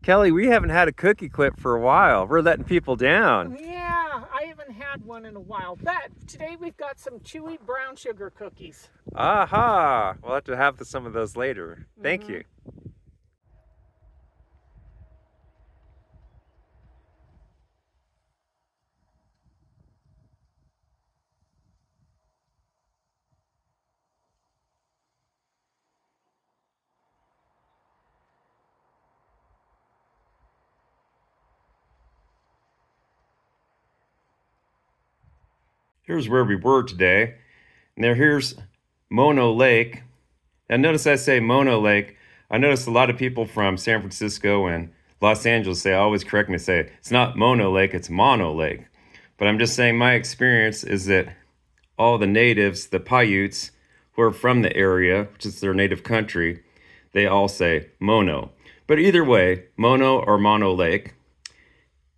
Kelly, we haven't had a cookie clip for a while. We're letting people down. Yeah, I haven't had one in a while, but today we've got some chewy brown sugar cookies. Aha! We'll have to have some of those later. Thank you. Here's where we were today. Now here's Mono Lake. And notice I say Mono Lake. I noticed a lot of people from San Francisco and Los Angeles always correct me and say, it's not Mono Lake, it's Mono Lake. But I'm just saying my experience is that all the natives, the Paiutes, who are from the area, which is their native country, they all say Mono. But either way, Mono or Mono Lake,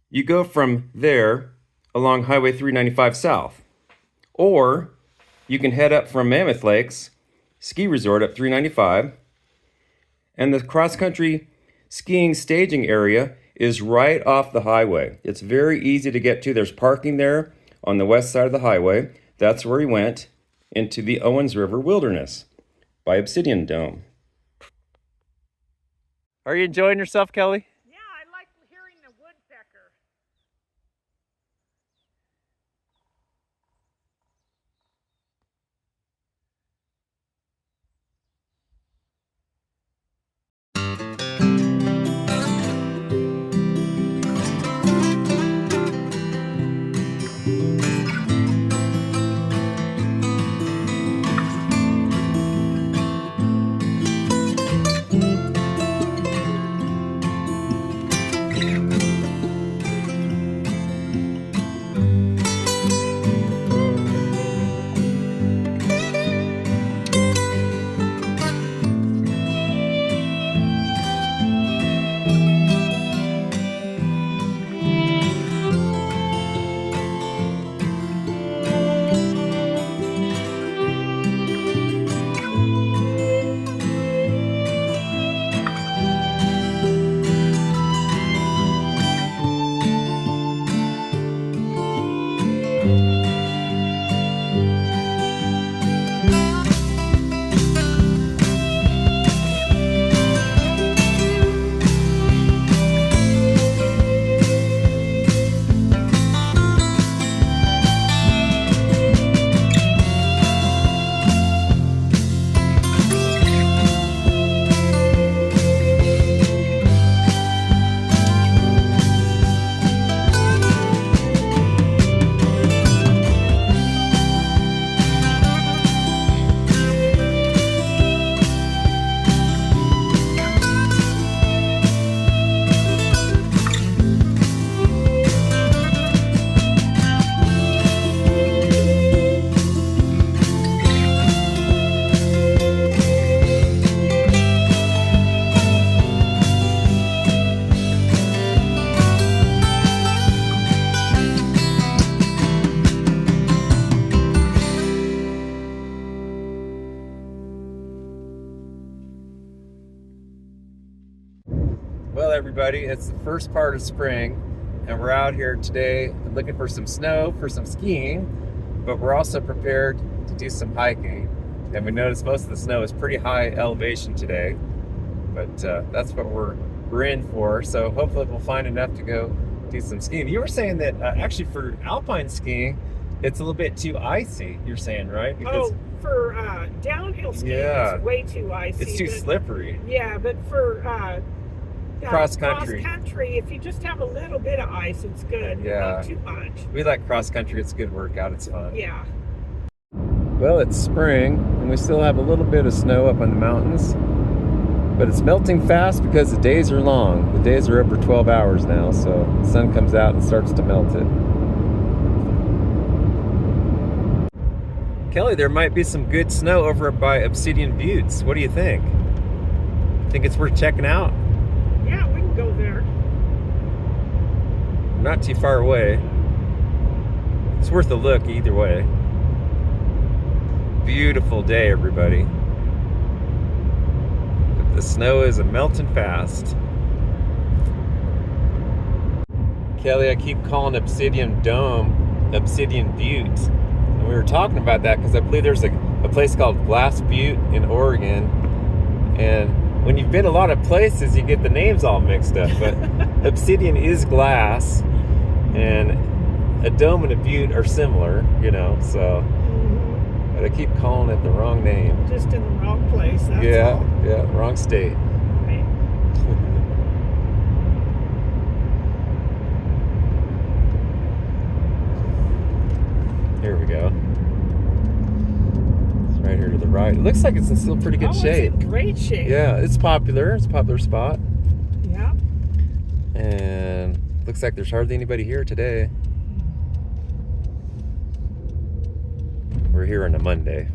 you go from there along Highway 395 south. Or you can head up from Mammoth Lakes ski resort up 395, and the cross-country skiing staging area is right off the highway. It's very easy to get to. There's parking there on the west side of the highway. That's where we went into the Owens River Wilderness by Obsidian Dome. Are you enjoying yourself, Kelly? Yeah, I like hearing the woodpecker. Well, everybody, it's the first part of spring, and we're out here today looking for some snow for some skiing, but we're also prepared to do some hiking. And we noticed most of the snow is pretty high elevation today, but that's what we're in for. So hopefully we'll find enough to go do some skiing. You were saying that actually for alpine skiing, it's a little bit too icy, you're saying, right? Because for downhill skiing, it's way too icy. It's too slippery. Yeah, but for cross country, if you just have a little bit of ice, it's good. Yeah. Not too much. We like cross country. It's a good workout. It's fun. Yeah. Well, it's spring, and we still have a little bit of snow up on the mountains, but it's melting fast because the days are long. The days are over 12 hours now, so the sun comes out and starts to melt it. Kelly, there might be some good snow over by Obsidian Buttes. What do you think? Think it's worth checking out? Yeah, we can go there. Not too far away. It's worth a look either way. Beautiful day, everybody. But the snow is melting fast. Kelly, I keep calling Obsidian Dome Obsidian Butte. And we were talking about that because I believe there's a place called Glass Butte in Oregon. And when you've been a lot of places, you get the names all mixed up. But Obsidian is glass, and a dome and a butte are similar, you know, so. But I keep calling it the wrong name. Just in the wrong place, that's Yeah, all. yeah, wrong state. Right. Here we go. It's right here to the right. It looks like it's in still pretty good shape. It's in great shape. Yeah, it's popular. It's a popular spot. Yeah. And looks like there's hardly anybody here today. We're here on a Monday.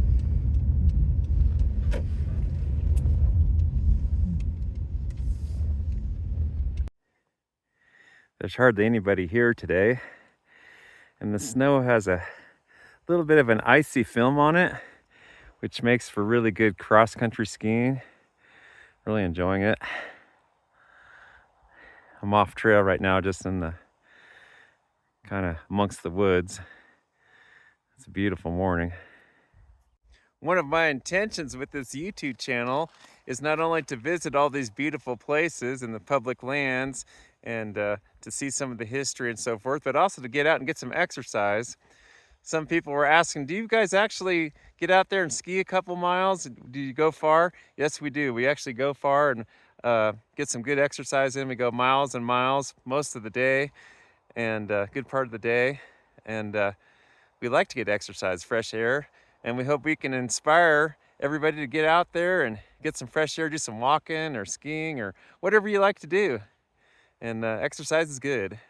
There's hardly anybody here today. And the snow has a little bit of an icy film on it, which makes for really good cross-country skiing. Really enjoying it. I'm off trail right now, just in the kind of amongst the woods. It's a beautiful morning. One of my intentions with this YouTube channel is not only to visit all these beautiful places in the public lands and to see some of the history and so forth, but also to get out and get some exercise. Some people were asking, do you guys actually get out there and ski a couple miles? Do you go far? Yes, we do. We actually go far and get some good exercise in. We go miles and miles most of the day, and good part of the day. And we like to get exercise, fresh air, and we hope we can inspire everybody to get out there and get some fresh air, do some walking or skiing or whatever you like to do. And exercise is good.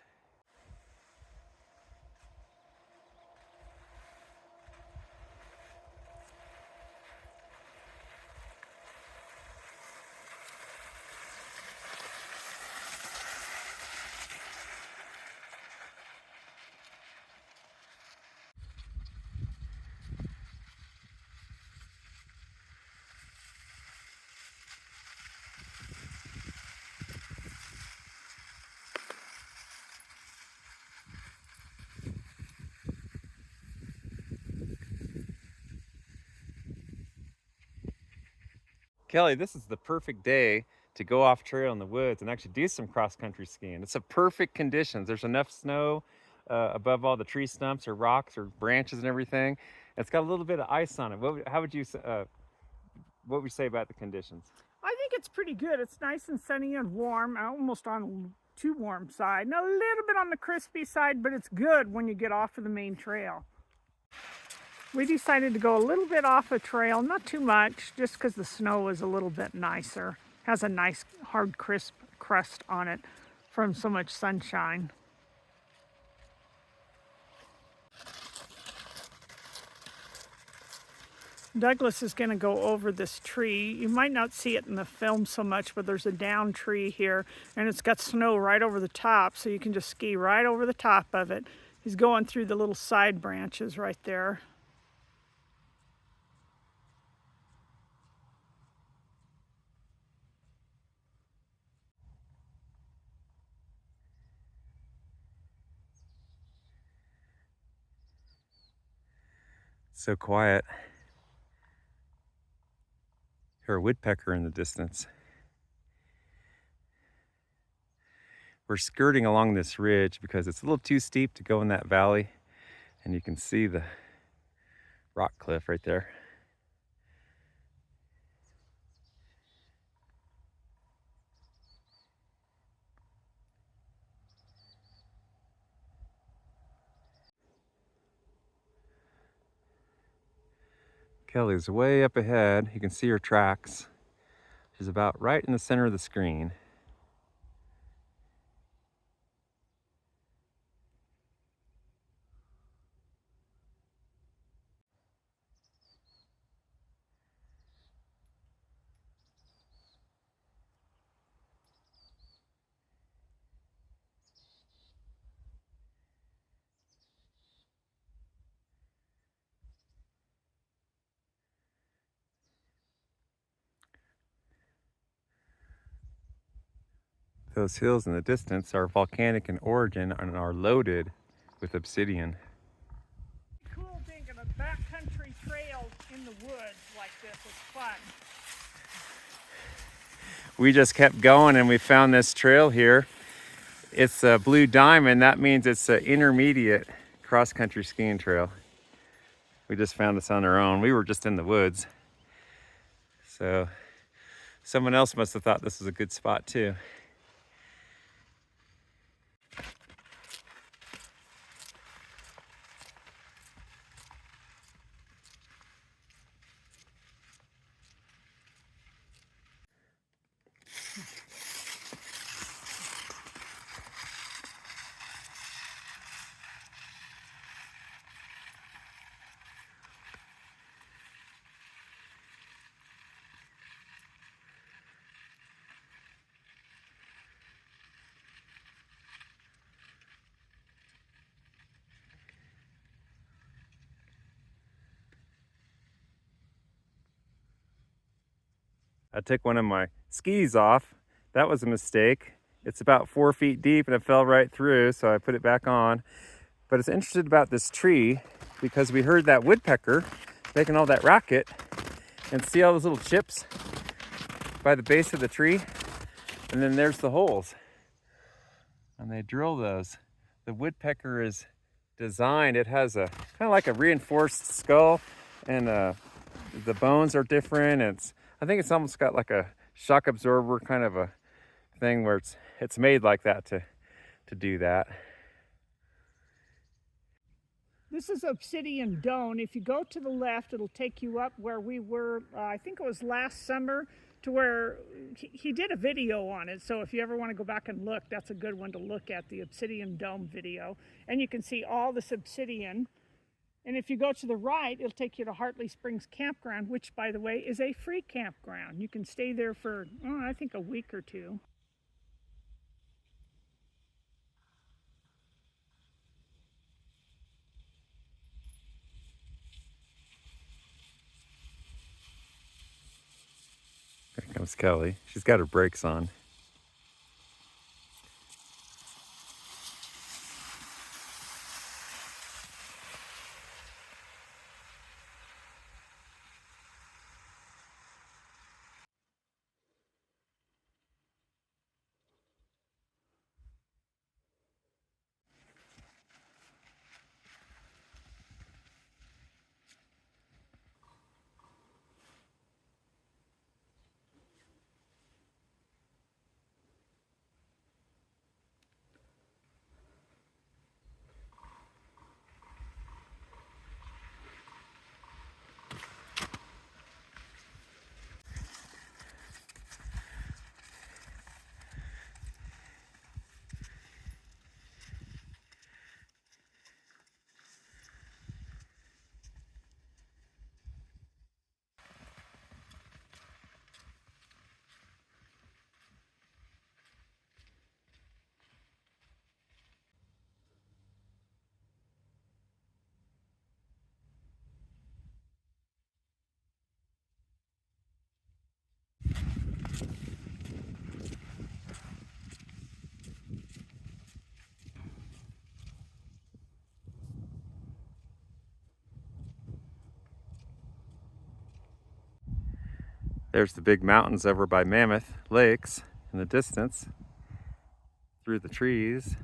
Kelly, this is the perfect day to go off trail in the woods and actually do some cross-country skiing. It's a perfect conditions. There's enough snow above all the tree stumps or rocks or branches and everything. It's got a little bit of ice on it. What would you say about the conditions? I think it's pretty good. It's nice and sunny and warm, almost on too warm side, and a little bit on the crispy side, but it's good when you get off of the main trail. We decided to go a little bit off a trail, not too much, just because the snow is a little bit nicer. Has a nice hard crisp crust on it from so much sunshine. Douglas is going to go over this tree. You might not see it in the film so much, but there's a down tree here, and it's got snow right over the top, so you can just ski right over the top of it. He's going through the little side branches right there. So quiet. Hear a woodpecker in the distance. We're skirting along this ridge because it's a little too steep to go in that valley, and you can see the rock cliff right there. Kelly's way up ahead. You can see her tracks. She's about right in the center of the screen. Those hills in the distance are volcanic in origin and are loaded with obsidian. Cool thinking of backcountry trails in the woods like this. It's fun. We just kept going and we found this trail here. It's a blue diamond. That means it's an intermediate cross-country skiing trail. We just found this on our own. We were just in the woods. So someone else must have thought this was a good spot too. I took one of my skis off. That was a mistake. It's about 4 feet deep and it fell right through, so I put it back on. But it's interesting about this tree because we heard that woodpecker making all that racket, and see all those little chips by the base of the tree? And then there's the holes. And they drill those. The woodpecker is designed, it has a kind of like a reinforced skull, and the bones are different. I think it's almost got like a shock absorber kind of a thing where it's made like that to do that. This is Obsidian Dome. If you go to the left, it'll take you up where we were, I think it was last summer, to where he did a video on it. So if you ever want to go back and look, that's a good one to look at, the Obsidian Dome video. And you can see all this obsidian. And if you go to the right, it'll take you to Hartley Springs Campground, which, by the way, is a free campground. You can stay there for, I think, a week or two. There comes Kelly. She's got her brakes on. There's the big mountains over by Mammoth Lakes in the distance, through the trees.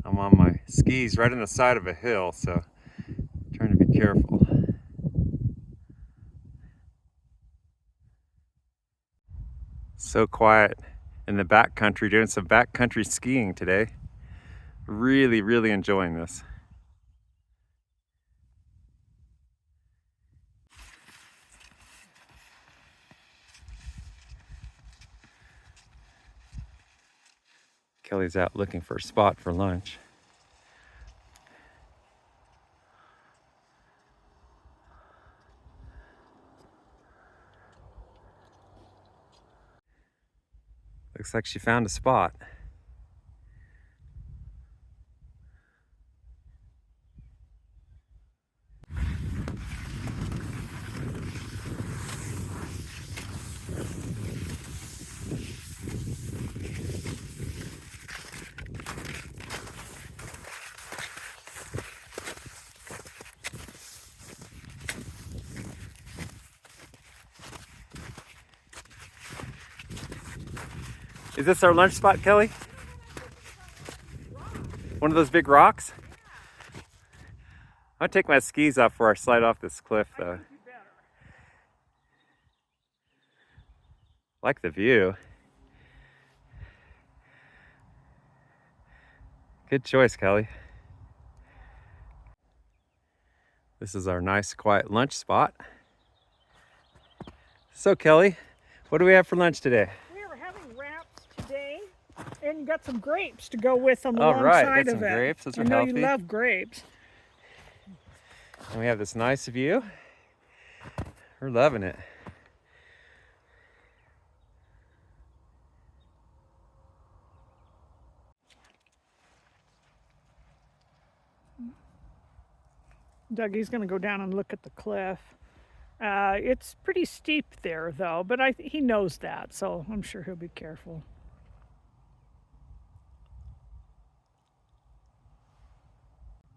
I'm on my skis right on the side of a hill, so I'm trying to be careful. So quiet in the backcountry, doing some backcountry skiing today. Really, really enjoying this. Kelly's out looking for a spot for lunch. Looks like she found a spot. Is this our lunch spot, Kelly? One of those big rocks? I'll take my skis off before I slide off this cliff, though. Like the view. Good choice, Kelly. This is our nice, quiet lunch spot. So, Kelly, what do we have for lunch today? We are having wraps today, and you got some grapes to go with them All right, alongside got of some it. grapes. Those are I know healthy. you love grapes. And we have this nice view. We're loving it. Dougie's going to go down and look at the cliff. It's pretty steep there, though, but he knows that, so I'm sure he'll be careful.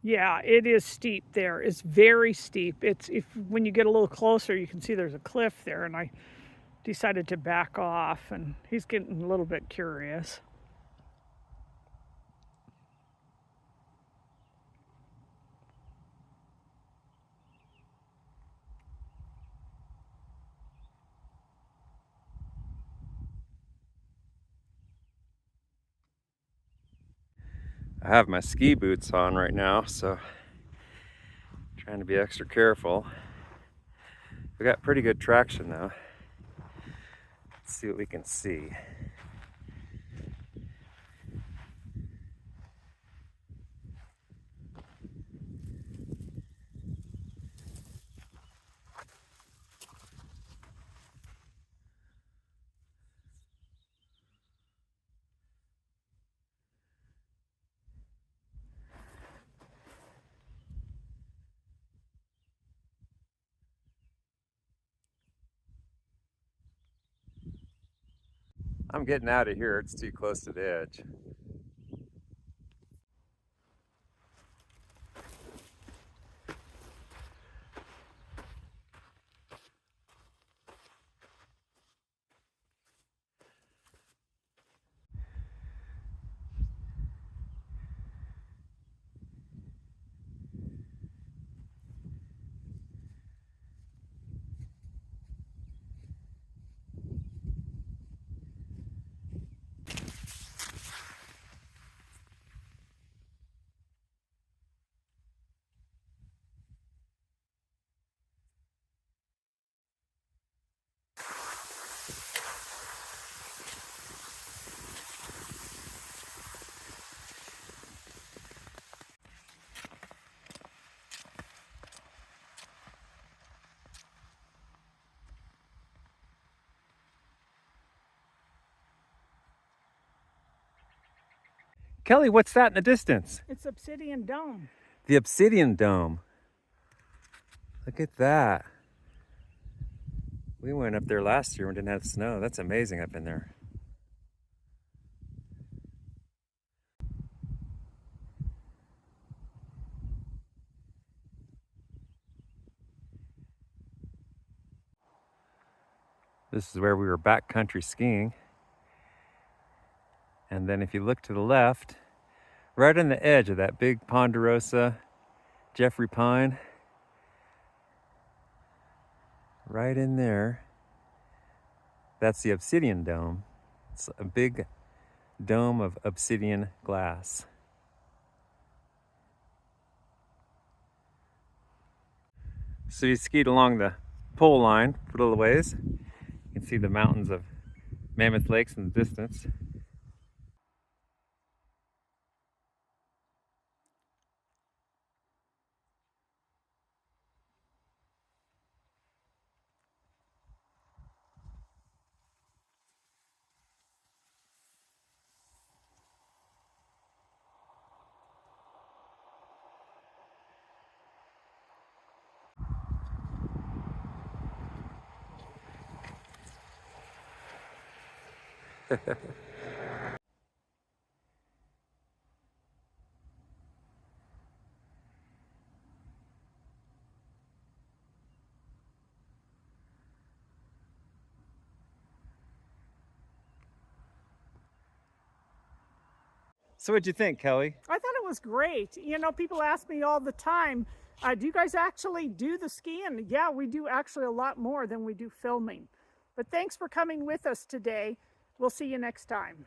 Yeah, it is steep there. It's very steep. When you get a little closer, you can see there's a cliff there, and I decided to back off, and he's getting a little bit curious. I have my ski boots on right now, so trying to be extra careful. We got pretty good traction though. Let's see what we can see. I'm getting out of here, it's too close to the edge. Kelly, what's that in the distance? It's Obsidian Dome. The Obsidian Dome. Look at that. We went up there last year and didn't have snow. That's amazing up in there. This is where we were backcountry skiing. And then if you look to the left, right on the edge of that big ponderosa Jeffrey pine, right in there, that's the Obsidian Dome. It's a big dome of obsidian glass. So you skied along the pole line for a little ways. You can see the mountains of Mammoth Lakes in the distance. So what'd you think, Kelly? I thought it was great. You know, people ask me all the time, do you guys actually do the skiing? Yeah, we do actually a lot more than we do filming. But thanks for coming with us today. We'll see you next time.